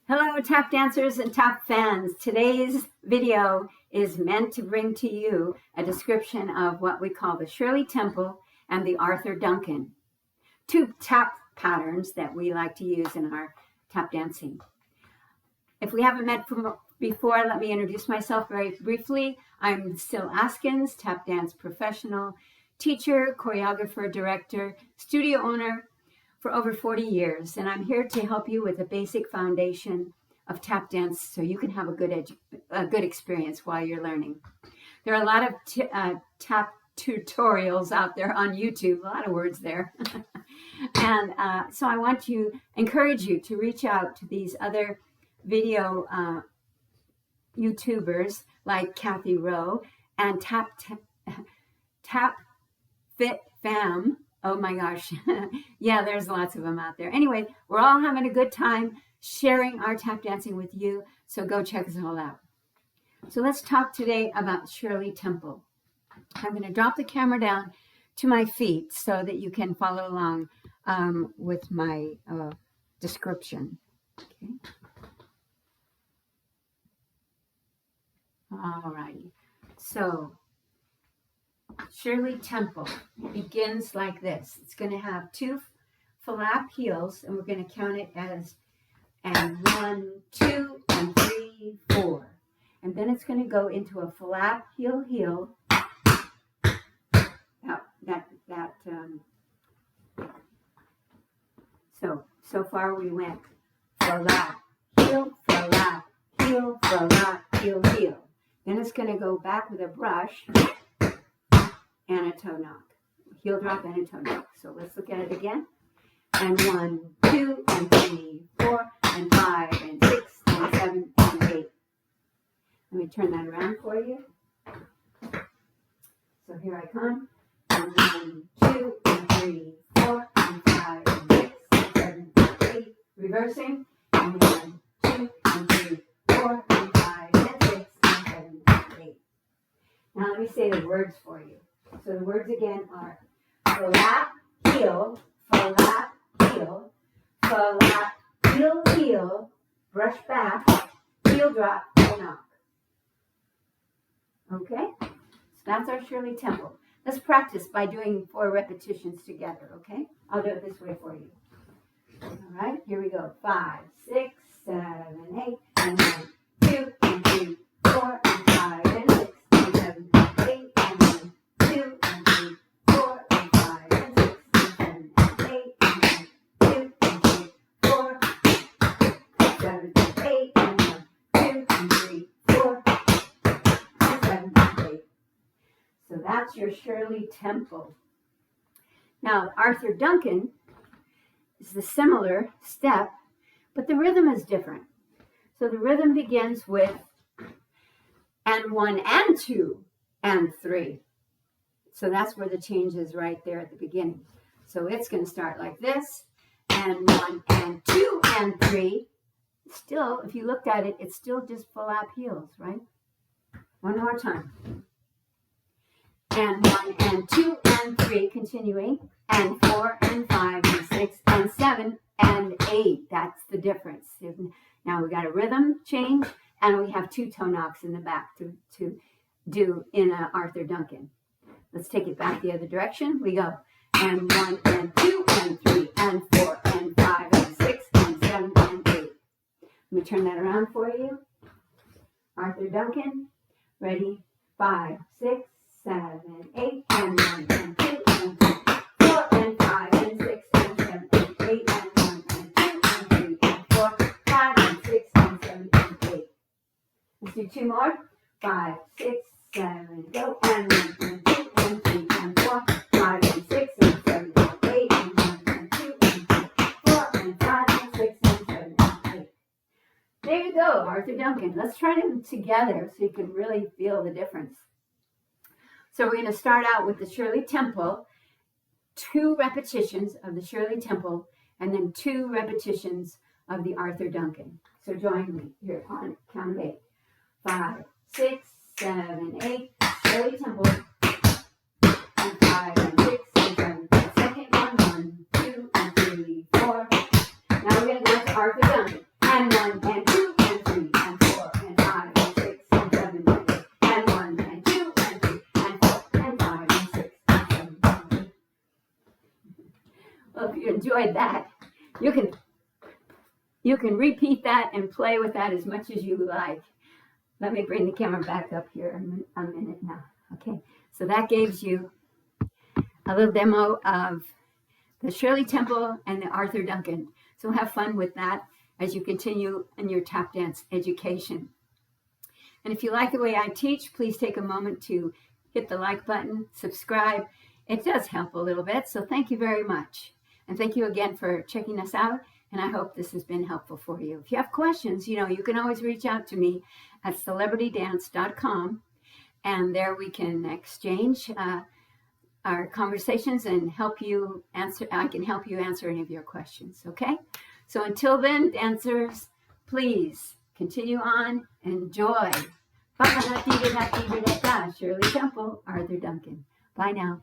Hello, tap dancers and tap fans. Today's video is meant to bring to you a description of what we call the Shirley Temple and the Arthur Duncan, two tap patterns that we like to use in our tap dancing. If we haven't met before, let me introduce myself very briefly. I'm Sil Askins, tap dance professional, teacher, choreographer, director, studio owner for over 40 years, and I'm here to help you with a basic foundation of tap dance so you can have a good experience while you're learning. There are a lot of tap tutorials out there on YouTube, a lot of words there. And so I want to encourage you to reach out to these other video YouTubers like Kathy Rowe and Tap Fit Fam. Oh my gosh. Yeah, there's lots of them out there. Anyway, we're all having a good time sharing our tap dancing with you. So go check us all out. So let's talk today about Shirley Temple. I'm going to drop the camera down to my feet so that you can follow along with my description. Okay. All righty. So Shirley Temple begins like this. It's going to have two flap heels, and we're going to count it as 1, 2, and 3, 4. And then it's going to go into a flap heel heel. So far we went flap heel, flap heel, flap heel heel. Then it's going to go back with a brush and a toe knock, heel drop and a toe knock. So let's look at it again. And 1, 2, and 3, 4, and 5, and 6, and 7, and 8. Let me turn that around for you. So here I come. And 1, 2, and 3, 4, and 5, and 6, and 7, and 8. Reversing. And 1, 2, and 3, 4, and 5, and 6, and 7, and 8. Now let me say the words for you. So the words again are flap, heel, flap, heel, flap, heel, heel, brush back, heel drop, toe knock. Okay? So that's our Shirley Temple. Let's practice by doing 4 repetitions together, okay? I'll do it this way for you. All right, here we go. 5, 6, 7, 8, and 1, 2, and 3, 4, and 5, and 6, and 7, and 8, and 1, 2, and 3, 4, and 5, and 6, and 7, and 8, and 1, 2, and 3, 4, 7, and 8, and 1, 2, and 3, 4, and 7, and 8. So that's your Shirley Temple. Now, Arthur Duncan is the similar step, but the rhythm is different. So the rhythm begins with and 1, and 2, and 3. So that's where the change is right there at the beginning. So it's going to start like this, and 1, and 2, and 3. Still, if you looked at it, it's still just flap heels, right? One more time. And 1, and 2, and 3, continuing, and 4, and 5, and 6, and 7, and 8. That's the difference. Now we got a rhythm change, and we have 2 toe knocks in the back to do in Arthur Duncan. Let's take it back the other direction. We go, and 1, and 2, and 3, and 4, and 5, and 6, and 7, and 8. Let me turn that around for you. Arthur Duncan, ready? 5, 6, 7, 8, and 1, and 2, and 3, 4, and 5, and 6, and 7, and 8, and 1, and 2, and 3, and 4, 5, and 6, and 7, and 8. Let's do 2 more. 5, 6, 7, go, and 1, and 2, and 3, and 4, 5, and 6, and 7, and 8, and 1, and 2, and 3, 4, and 5, and 6, and 7, and 8. There you go, Arthur Duncan. Let's try them together so you can really feel the difference. So we're going to start out with the Shirley Temple, 2 repetitions of the Shirley Temple, and then 2 repetitions of the Arthur Duncan. So join me here on count of 8. 5, 6, 7, 8, Shirley Temple, and 5, and 6, and 7. Second one, 1, 2, and 3, 4. Now we're going to go to Arthur Duncan. and 1 and 2 and 3 and 4 and 5 and 6 and 7 and 8 and 1 and 2 and 3 and 4 and 5 and 6 and 7 and 8. Well, if you enjoyed that, you can repeat that and play with that as much as you like. Let me bring the camera back up here a minute now. Okay, so that gives you a little demo of the Shirley Temple and the Arthur Duncan. So have fun with that as you continue in your tap dance education. And if you like the way I teach, please take a moment to hit the like button, subscribe. It does help a little bit, so thank you very much. And thank you again for checking us out, and I hope this has been helpful for you. If you have questions, you can always reach out to me at celebritydance.com, and there we can exchange our conversations and help you answer. I can help you answer any of your questions, okay? So until then, dancers, please continue on, enjoy. Shirley Temple, Arthur Duncan. Bye now.